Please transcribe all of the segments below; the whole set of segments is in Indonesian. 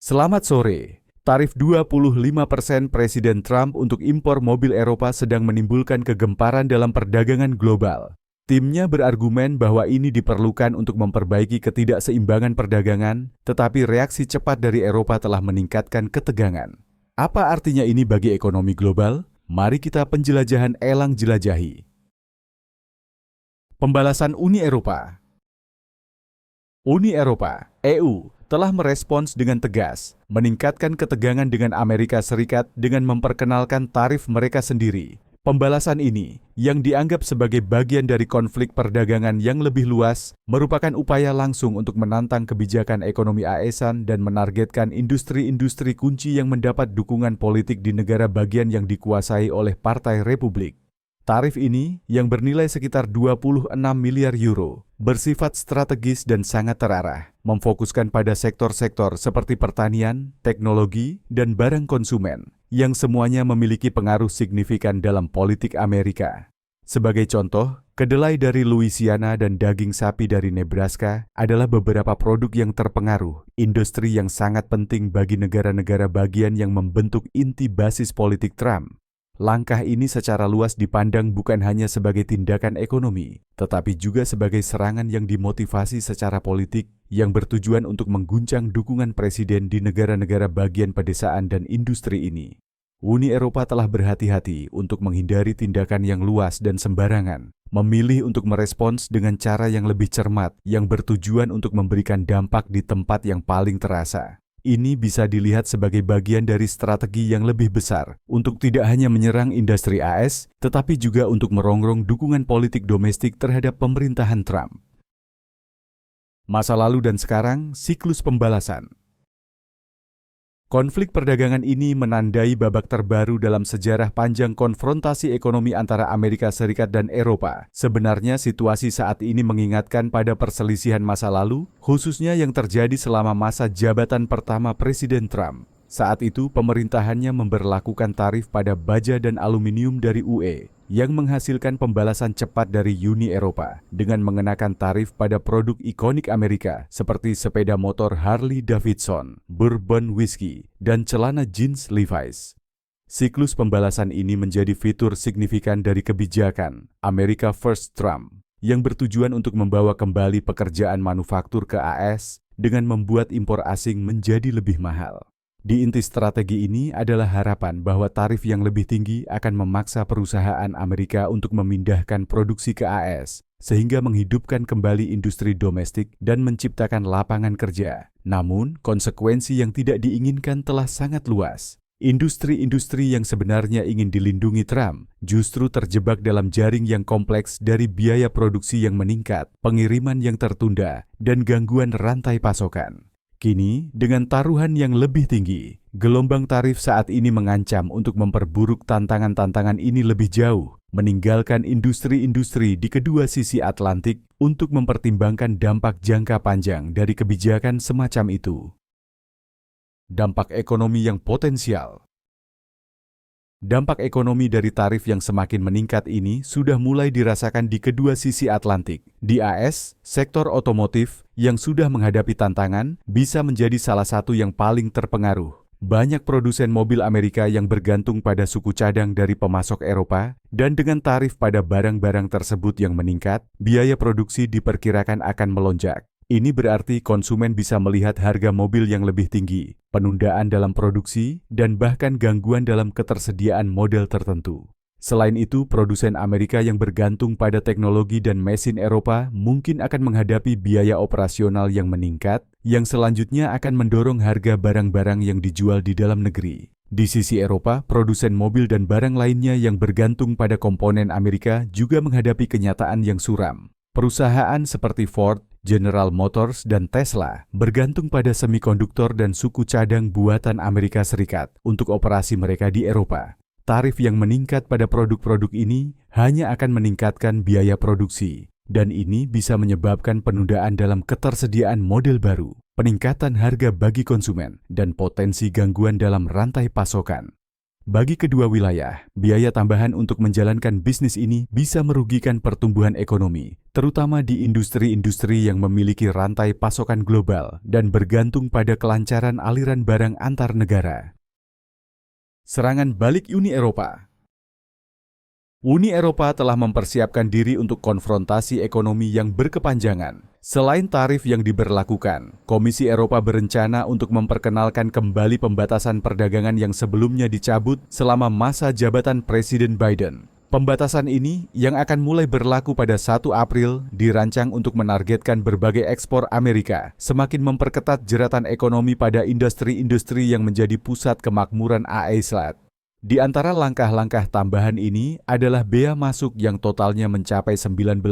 Selamat sore. Tarif 25% Presiden Trump untuk impor mobil Eropa sedang menimbulkan kegemparan dalam perdagangan global. Timnya berargumen bahwa ini diperlukan untuk memperbaiki ketidakseimbangan perdagangan, tetapi reaksi cepat dari Eropa telah meningkatkan ketegangan. Apa artinya ini bagi ekonomi global? Mari kita penjelajahan elang jelajahi. Pembalasan Uni Eropa. Uni Eropa, EU, telah merespons dengan tegas, meningkatkan ketegangan dengan Amerika Serikat dengan memperkenalkan tarif mereka sendiri. Pembalasan ini, yang dianggap sebagai bagian dari konflik perdagangan yang lebih luas, merupakan upaya langsung untuk menantang kebijakan ekonomi ASEAN dan menargetkan industri-industri kunci yang mendapat dukungan politik di negara bagian yang dikuasai oleh Partai Republik. Tarif ini, yang bernilai sekitar 26 miliar euro, bersifat strategis dan sangat terarah, memfokuskan pada sektor-sektor seperti pertanian, teknologi, dan barang konsumen, yang semuanya memiliki pengaruh signifikan dalam politik Amerika. Sebagai contoh, kedelai dari Louisiana dan daging sapi dari Nebraska adalah beberapa produk yang terpengaruh, industri yang sangat penting bagi negara-negara bagian yang membentuk inti basis politik Trump. Langkah ini secara luas dipandang bukan hanya sebagai tindakan ekonomi, tetapi juga sebagai serangan yang dimotivasi secara politik yang bertujuan untuk mengguncang dukungan presiden di negara-negara bagian pedesaan dan industri ini. Uni Eropa telah berhati-hati untuk menghindari tindakan yang luas dan sembarangan, memilih untuk merespons dengan cara yang lebih cermat yang bertujuan untuk memberikan dampak di tempat yang paling terasa. Ini bisa dilihat sebagai bagian dari strategi yang lebih besar untuk tidak hanya menyerang industri AS, tetapi juga untuk merongrong dukungan politik domestik terhadap pemerintahan Trump. Masa lalu dan sekarang, siklus pembalasan. Konflik perdagangan ini menandai babak terbaru dalam sejarah panjang konfrontasi ekonomi antara Amerika Serikat dan Eropa. Sebenarnya situasi saat ini mengingatkan pada perselisihan masa lalu, khususnya yang terjadi selama masa jabatan pertama Presiden Trump. Saat itu pemerintahannya memberlakukan tarif pada baja dan aluminium dari UE, yang menghasilkan pembalasan cepat dari Uni Eropa dengan mengenakan tarif pada produk ikonik Amerika seperti sepeda motor Harley Davidson, bourbon whiskey, dan celana jeans Levi's. Siklus pembalasan ini menjadi fitur signifikan dari kebijakan America First Trump yang bertujuan untuk membawa kembali pekerjaan manufaktur ke AS dengan membuat impor asing menjadi lebih mahal. Di inti strategi ini adalah harapan bahwa tarif yang lebih tinggi akan memaksa perusahaan Amerika untuk memindahkan produksi ke AS, sehingga menghidupkan kembali industri domestik dan menciptakan lapangan kerja. Namun, konsekuensi yang tidak diinginkan telah sangat luas. Industri-industri yang sebenarnya ingin dilindungi Trump justru terjebak dalam jaring yang kompleks dari biaya produksi yang meningkat, pengiriman yang tertunda, dan gangguan rantai pasokan. Kini, dengan taruhan yang lebih tinggi, gelombang tarif saat ini mengancam untuk memperburuk tantangan-tantangan ini lebih jauh, meninggalkan industri-industri di kedua sisi Atlantik untuk mempertimbangkan dampak jangka panjang dari kebijakan semacam itu. Dampak ekonomi yang potensial. Dampak ekonomi dari tarif yang semakin meningkat ini sudah mulai dirasakan di kedua sisi Atlantik. Di AS, sektor otomotif yang sudah menghadapi tantangan bisa menjadi salah satu yang paling terpengaruh. Banyak produsen mobil Amerika yang bergantung pada suku cadang dari pemasok Eropa, dan dengan tarif pada barang-barang tersebut yang meningkat, biaya produksi diperkirakan akan melonjak. Ini berarti konsumen bisa melihat harga mobil yang lebih tinggi, penundaan dalam produksi, dan bahkan gangguan dalam ketersediaan model tertentu. Selain itu, produsen Amerika yang bergantung pada teknologi dan mesin Eropa mungkin akan menghadapi biaya operasional yang meningkat, yang selanjutnya akan mendorong harga barang-barang yang dijual di dalam negeri. Di sisi Eropa, produsen mobil dan barang lainnya yang bergantung pada komponen Amerika juga menghadapi kenyataan yang suram. Perusahaan seperti Ford, General Motors, dan Tesla bergantung pada semikonduktor dan suku cadang buatan Amerika Serikat untuk operasi mereka di Eropa. Tarif yang meningkat pada produk-produk ini hanya akan meningkatkan biaya produksi, dan ini bisa menyebabkan penundaan dalam ketersediaan model baru, peningkatan harga bagi konsumen, dan potensi gangguan dalam rantai pasokan. Bagi kedua wilayah, biaya tambahan untuk menjalankan bisnis ini bisa merugikan pertumbuhan ekonomi, terutama di industri-industri yang memiliki rantai pasokan global dan bergantung pada kelancaran aliran barang antar negara. Serangan balik Uni Eropa. Uni Eropa telah mempersiapkan diri untuk konfrontasi ekonomi yang berkepanjangan. Selain tarif yang diberlakukan, Komisi Eropa berencana untuk memperkenalkan kembali pembatasan perdagangan yang sebelumnya dicabut selama masa jabatan Presiden Biden. Pembatasan ini, yang akan mulai berlaku pada 1 April, dirancang untuk menargetkan berbagai ekspor Amerika, semakin memperketat jeratan ekonomi pada industri-industri yang menjadi pusat kemakmuran AESLAT. Di antara langkah-langkah tambahan ini adalah bea masuk yang totalnya mencapai 19,6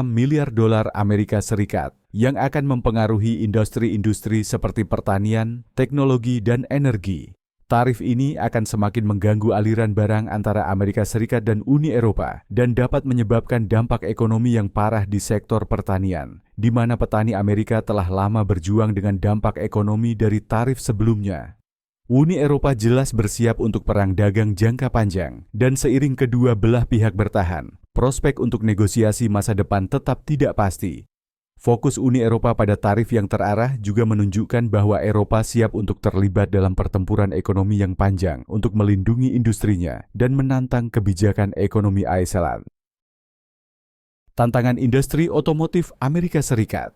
miliar dolar Amerika Serikat yang akan mempengaruhi industri-industri seperti pertanian, teknologi, dan energi. Tarif ini akan semakin mengganggu aliran barang antara Amerika Serikat dan Uni Eropa dan dapat menyebabkan dampak ekonomi yang parah di sektor pertanian, di mana petani Amerika telah lama berjuang dengan dampak ekonomi dari tarif sebelumnya. Uni Eropa jelas bersiap untuk perang dagang jangka panjang, dan seiring kedua belah pihak bertahan, prospek untuk negosiasi masa depan tetap tidak pasti. Fokus Uni Eropa pada tarif yang terarah juga menunjukkan bahwa Eropa siap untuk terlibat dalam pertempuran ekonomi yang panjang untuk melindungi industrinya dan menantang kebijakan ekonomi AESLAT. Tantangan industri otomotif Amerika Serikat.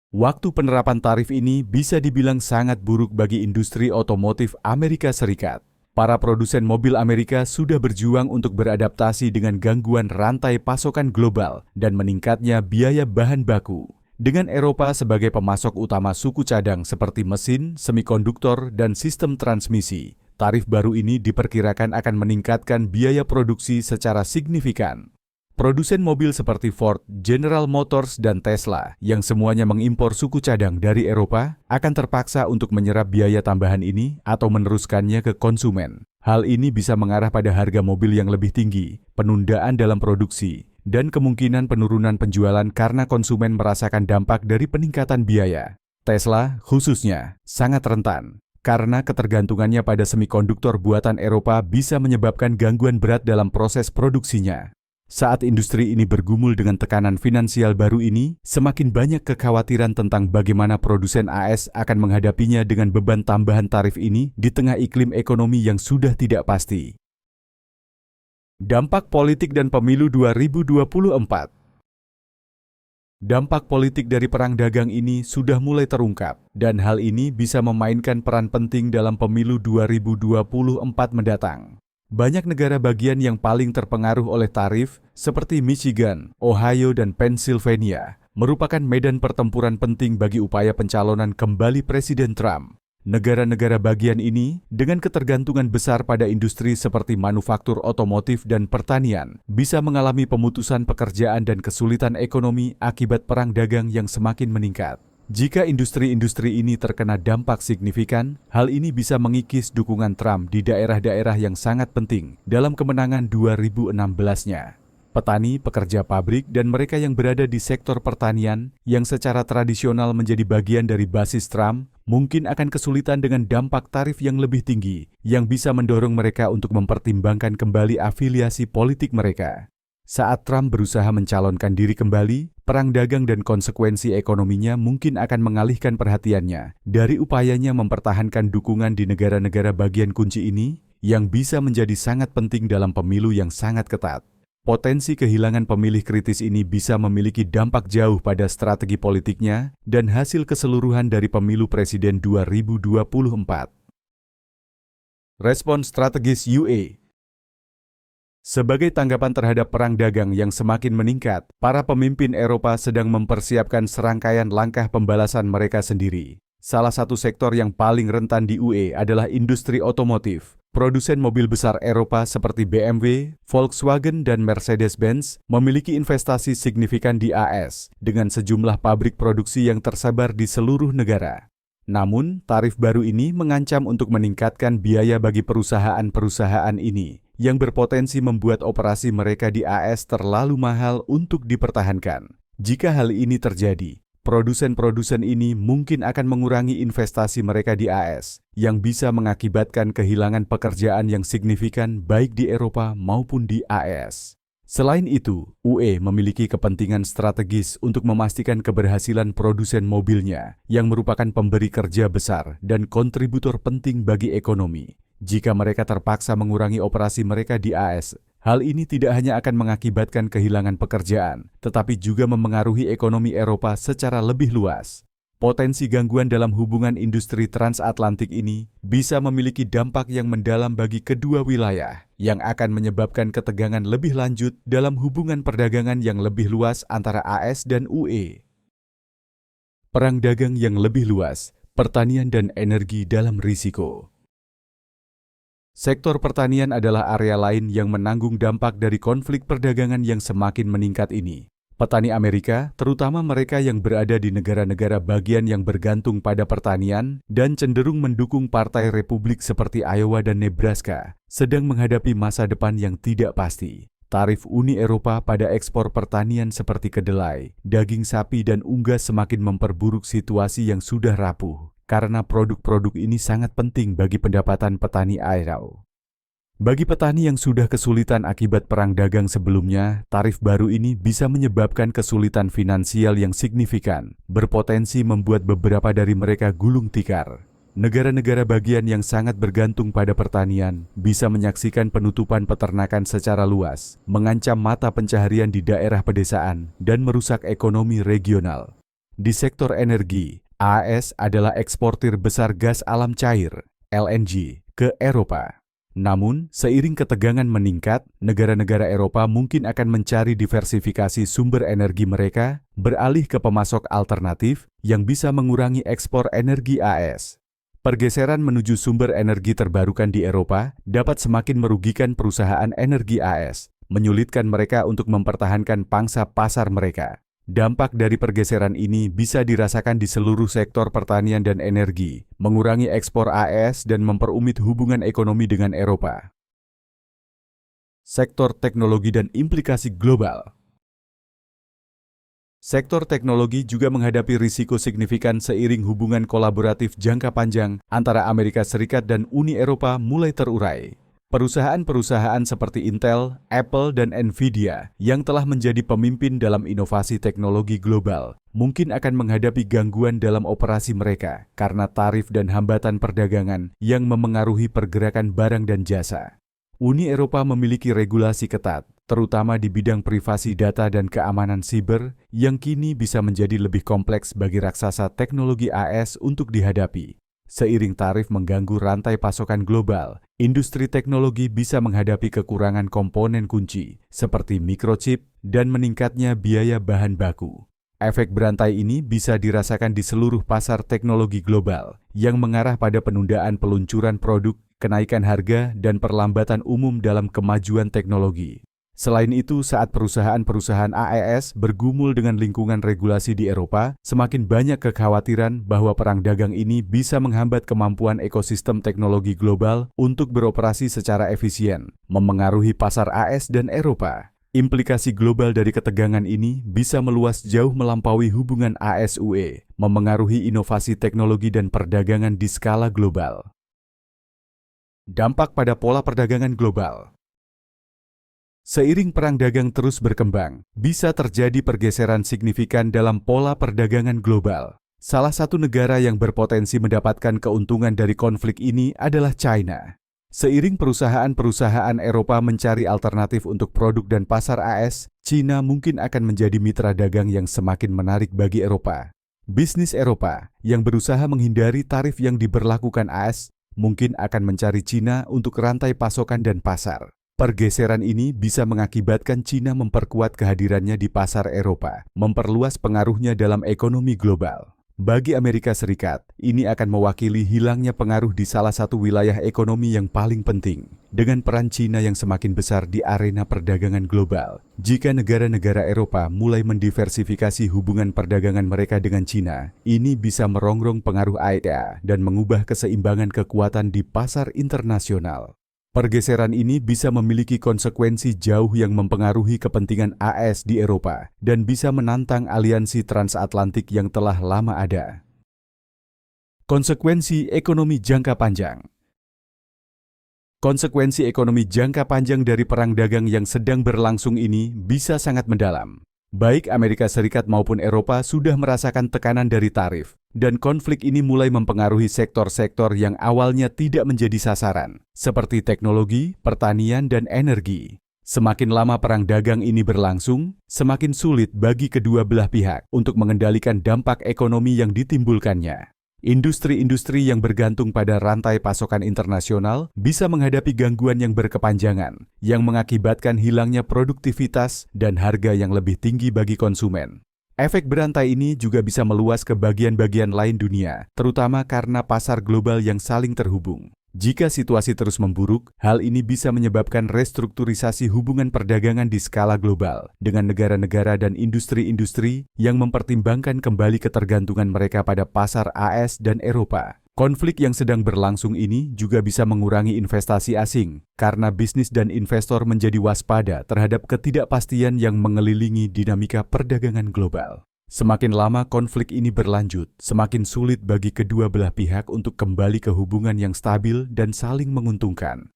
Waktu penerapan tarif ini bisa dibilang sangat buruk bagi industri otomotif Amerika Serikat. Para produsen mobil Amerika sudah berjuang untuk beradaptasi dengan gangguan rantai pasokan global dan meningkatnya biaya bahan baku. Dengan Eropa sebagai pemasok utama suku cadang seperti mesin, semikonduktor, dan sistem transmisi, tarif baru ini diperkirakan akan meningkatkan biaya produksi secara signifikan. Produsen mobil seperti Ford, General Motors, dan Tesla, yang semuanya mengimpor suku cadang dari Eropa, akan terpaksa untuk menyerap biaya tambahan ini atau meneruskannya ke konsumen. Hal ini bisa mengarah pada harga mobil yang lebih tinggi, penundaan dalam produksi, dan kemungkinan penurunan penjualan karena konsumen merasakan dampak dari peningkatan biaya. Tesla, khususnya, sangat rentan, karena ketergantungannya pada semikonduktor buatan Eropa bisa menyebabkan gangguan berat dalam proses produksinya. Saat industri ini bergumul dengan tekanan finansial baru ini, semakin banyak kekhawatiran tentang bagaimana produsen AS akan menghadapinya dengan beban tambahan tarif ini di tengah iklim ekonomi yang sudah tidak pasti. Dampak politik dan pemilu 2024. Dampak politik dari perang dagang ini sudah mulai terungkap, dan hal ini bisa memainkan peran penting dalam pemilu 2024 mendatang. Banyak negara bagian yang paling terpengaruh oleh tarif, seperti Michigan, Ohio, dan Pennsylvania, merupakan medan pertempuran penting bagi upaya pencalonan kembali Presiden Trump. Negara-negara bagian ini, dengan ketergantungan besar pada industri seperti manufaktur otomotif dan pertanian, bisa mengalami pemutusan pekerjaan dan kesulitan ekonomi akibat perang dagang yang semakin meningkat. Jika industri-industri ini terkena dampak signifikan, hal ini bisa mengikis dukungan Trump di daerah-daerah yang sangat penting dalam kemenangan 2016-nya. Petani, pekerja pabrik, dan mereka yang berada di sektor pertanian yang secara tradisional menjadi bagian dari basis Trump mungkin akan kesulitan dengan dampak tarif yang lebih tinggi yang bisa mendorong mereka untuk mempertimbangkan kembali afiliasi politik mereka. Saat Trump berusaha mencalonkan diri kembali, perang dagang dan konsekuensi ekonominya mungkin akan mengalihkan perhatiannya dari upayanya mempertahankan dukungan di negara-negara bagian kunci ini yang bisa menjadi sangat penting dalam pemilu yang sangat ketat. Potensi kehilangan pemilih kritis ini bisa memiliki dampak jauh pada strategi politiknya dan hasil keseluruhan dari pemilu presiden 2024. Respon strategis UE. Sebagai tanggapan terhadap perang dagang yang semakin meningkat, para pemimpin Eropa sedang mempersiapkan serangkaian langkah pembalasan mereka sendiri. Salah satu sektor yang paling rentan di UE adalah industri otomotif. Produsen mobil besar Eropa seperti BMW, Volkswagen, dan Mercedes-Benz memiliki investasi signifikan di AS dengan sejumlah pabrik produksi yang tersebar di seluruh negara. Namun, tarif baru ini mengancam untuk meningkatkan biaya bagi perusahaan-perusahaan ini, yang berpotensi membuat operasi mereka di AS terlalu mahal untuk dipertahankan. Jika hal ini terjadi, Produsen-produsen ini mungkin akan mengurangi investasi mereka di AS, yang bisa mengakibatkan kehilangan pekerjaan yang signifikan baik di Eropa maupun di AS. Selain itu, UE memiliki kepentingan strategis untuk memastikan keberhasilan produsen mobilnya, yang merupakan pemberi kerja besar dan kontributor penting bagi ekonomi. Jika mereka terpaksa mengurangi operasi mereka di AS, hal ini tidak hanya akan mengakibatkan kehilangan pekerjaan, tetapi juga memengaruhi ekonomi Eropa secara lebih luas. Potensi gangguan dalam hubungan industri transatlantik ini bisa memiliki dampak yang mendalam bagi kedua wilayah, yang akan menyebabkan ketegangan lebih lanjut dalam hubungan perdagangan yang lebih luas antara AS dan UE. Perang dagang yang lebih luas, pertanian dan energi dalam risiko. Sektor pertanian adalah area lain yang menanggung dampak dari konflik perdagangan yang semakin meningkat ini. Petani Amerika, terutama mereka yang berada di negara-negara bagian yang bergantung pada pertanian dan cenderung mendukung partai Republik seperti Iowa dan Nebraska, sedang menghadapi masa depan yang tidak pasti. Tarif Uni Eropa pada ekspor pertanian seperti kedelai, daging sapi dan unggas semakin memperburuk situasi yang sudah rapuh, karena produk-produk ini sangat penting bagi pendapatan petani Iowa. Bagi petani yang sudah kesulitan akibat perang dagang sebelumnya, tarif baru ini bisa menyebabkan kesulitan finansial yang signifikan, berpotensi membuat beberapa dari mereka gulung tikar. Negara-negara bagian yang sangat bergantung pada pertanian bisa menyaksikan penutupan peternakan secara luas, mengancam mata pencaharian di daerah pedesaan, dan merusak ekonomi regional. Di sektor energi, AS adalah eksportir besar gas alam cair, LNG, ke Eropa. Namun, seiring ketegangan meningkat, negara-negara Eropa mungkin akan mencari diversifikasi sumber energi mereka, beralih ke pemasok alternatif yang bisa mengurangi ekspor energi AS. Pergeseran menuju sumber energi terbarukan di Eropa dapat semakin merugikan perusahaan energi AS, menyulitkan mereka untuk mempertahankan pangsa pasar mereka. Dampak dari pergeseran ini bisa dirasakan di seluruh sektor pertanian dan energi, mengurangi ekspor AS dan memperumit hubungan ekonomi dengan Eropa. Sektor teknologi dan implikasi global. Sektor teknologi juga menghadapi risiko signifikan seiring hubungan kolaboratif jangka panjang antara Amerika Serikat dan Uni Eropa mulai terurai. Perusahaan-perusahaan seperti Intel, Apple, dan Nvidia yang telah menjadi pemimpin dalam inovasi teknologi global mungkin akan menghadapi gangguan dalam operasi mereka karena tarif dan hambatan perdagangan yang memengaruhi pergerakan barang dan jasa. Uni Eropa memiliki regulasi ketat, terutama di bidang privasi data dan keamanan siber, yang kini bisa menjadi lebih kompleks bagi raksasa teknologi AS untuk dihadapi. Seiring tarif mengganggu rantai pasokan global, industri teknologi bisa menghadapi kekurangan komponen kunci seperti microchip dan meningkatnya biaya bahan baku. Efek berantai ini bisa dirasakan di seluruh pasar teknologi global yang mengarah pada penundaan peluncuran produk, kenaikan harga, dan perlambatan umum dalam kemajuan teknologi. Selain itu, saat perusahaan-perusahaan AES bergumul dengan lingkungan regulasi di Eropa, semakin banyak kekhawatiran bahwa perang dagang ini bisa menghambat kemampuan ekosistem teknologi global untuk beroperasi secara efisien, memengaruhi pasar AS dan Eropa. Implikasi global dari ketegangan ini bisa meluas jauh melampaui hubungan AS-UE, memengaruhi inovasi teknologi dan perdagangan di skala global. Dampak pada pola perdagangan global. Seiring perang dagang terus berkembang, bisa terjadi pergeseran signifikan dalam pola perdagangan global. Salah satu negara yang berpotensi mendapatkan keuntungan dari konflik ini adalah China. Seiring perusahaan-perusahaan Eropa mencari alternatif untuk produk dan pasar AS, China mungkin akan menjadi mitra dagang yang semakin menarik bagi Eropa. Bisnis Eropa yang berusaha menghindari tarif yang diberlakukan AS mungkin akan mencari China untuk rantai pasokan dan pasar. Pergeseran ini bisa mengakibatkan China memperkuat kehadirannya di pasar Eropa, memperluas pengaruhnya dalam ekonomi global. Bagi Amerika Serikat, ini akan mewakili hilangnya pengaruh di salah satu wilayah ekonomi yang paling penting, dengan peran China yang semakin besar di arena perdagangan global. Jika negara-negara Eropa mulai mendiversifikasi hubungan perdagangan mereka dengan China, ini bisa merongrong pengaruh AEA dan mengubah keseimbangan kekuatan di pasar internasional. Pergeseran ini bisa memiliki konsekuensi jauh yang mempengaruhi kepentingan AS di Eropa dan bisa menantang aliansi transatlantik yang telah lama ada. Konsekuensi ekonomi jangka panjang. Konsekuensi ekonomi jangka panjang dari perang dagang yang sedang berlangsung ini bisa sangat mendalam. Baik Amerika Serikat maupun Eropa sudah merasakan tekanan dari tarif, dan konflik ini mulai mempengaruhi sektor-sektor yang awalnya tidak menjadi sasaran, seperti teknologi, pertanian, dan energi. Semakin lama perang dagang ini berlangsung, semakin sulit bagi kedua belah pihak untuk mengendalikan dampak ekonomi yang ditimbulkannya. Industri-industri yang bergantung pada rantai pasokan internasional bisa menghadapi gangguan yang berkepanjangan, yang mengakibatkan hilangnya produktivitas dan harga yang lebih tinggi bagi konsumen. Efek berantai ini juga bisa meluas ke bagian-bagian lain dunia, terutama karena pasar global yang saling terhubung. Jika situasi terus memburuk, hal ini bisa menyebabkan restrukturisasi hubungan perdagangan di skala global dengan negara-negara dan industri-industri yang mempertimbangkan kembali ketergantungan mereka pada pasar AS dan Eropa. Konflik yang sedang berlangsung ini juga bisa mengurangi investasi asing karena bisnis dan investor menjadi waspada terhadap ketidakpastian yang mengelilingi dinamika perdagangan global. Semakin lama konflik ini berlanjut, semakin sulit bagi kedua belah pihak untuk kembali ke hubungan yang stabil dan saling menguntungkan.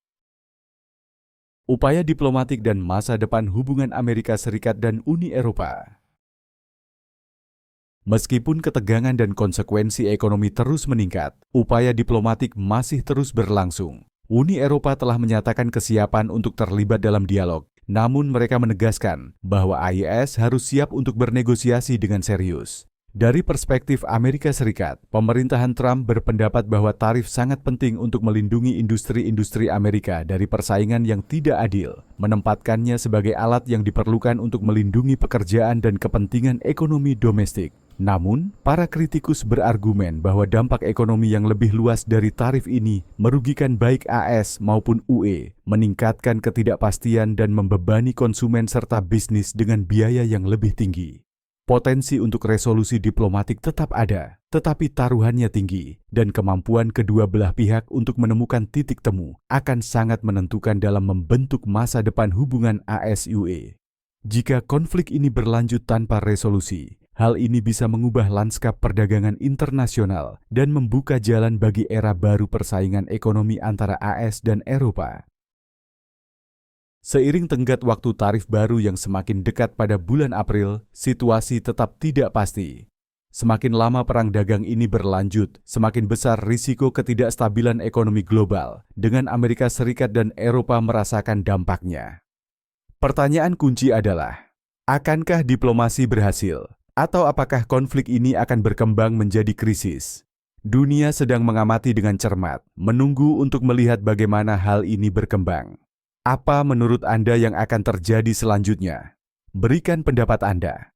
Upaya diplomatik dan masa depan hubungan Amerika Serikat dan Uni Eropa. Meskipun ketegangan dan konsekuensi ekonomi terus meningkat, upaya diplomatik masih terus berlangsung. Uni Eropa telah menyatakan kesiapan untuk terlibat dalam dialog. Namun mereka menegaskan bahwa AIS harus siap untuk bernegosiasi dengan serius. Dari perspektif Amerika Serikat, pemerintahan Trump berpendapat bahwa tarif sangat penting untuk melindungi industri-industri Amerika dari persaingan yang tidak adil, menempatkannya sebagai alat yang diperlukan untuk melindungi pekerjaan dan kepentingan ekonomi domestik. Namun, para kritikus berargumen bahwa dampak ekonomi yang lebih luas dari tarif ini merugikan baik AS maupun UE, meningkatkan ketidakpastian dan membebani konsumen serta bisnis dengan biaya yang lebih tinggi. Potensi untuk resolusi diplomatik tetap ada, tetapi taruhannya tinggi, dan kemampuan kedua belah pihak untuk menemukan titik temu akan sangat menentukan dalam membentuk masa depan hubungan AS-UE. Jika konflik ini berlanjut tanpa resolusi, hal ini bisa mengubah lanskap perdagangan internasional dan membuka jalan bagi era baru persaingan ekonomi antara AS dan Eropa. Seiring tenggat waktu tarif baru yang semakin dekat pada bulan April, situasi tetap tidak pasti. Semakin lama perang dagang ini berlanjut, semakin besar risiko ketidakstabilan ekonomi global, dengan Amerika Serikat dan Eropa merasakan dampaknya. Pertanyaan kunci adalah, akankah diplomasi berhasil? Atau apakah konflik ini akan berkembang menjadi krisis? Dunia sedang mengamati dengan cermat, menunggu untuk melihat bagaimana hal ini berkembang. Apa menurut Anda yang akan terjadi selanjutnya? Berikan pendapat Anda.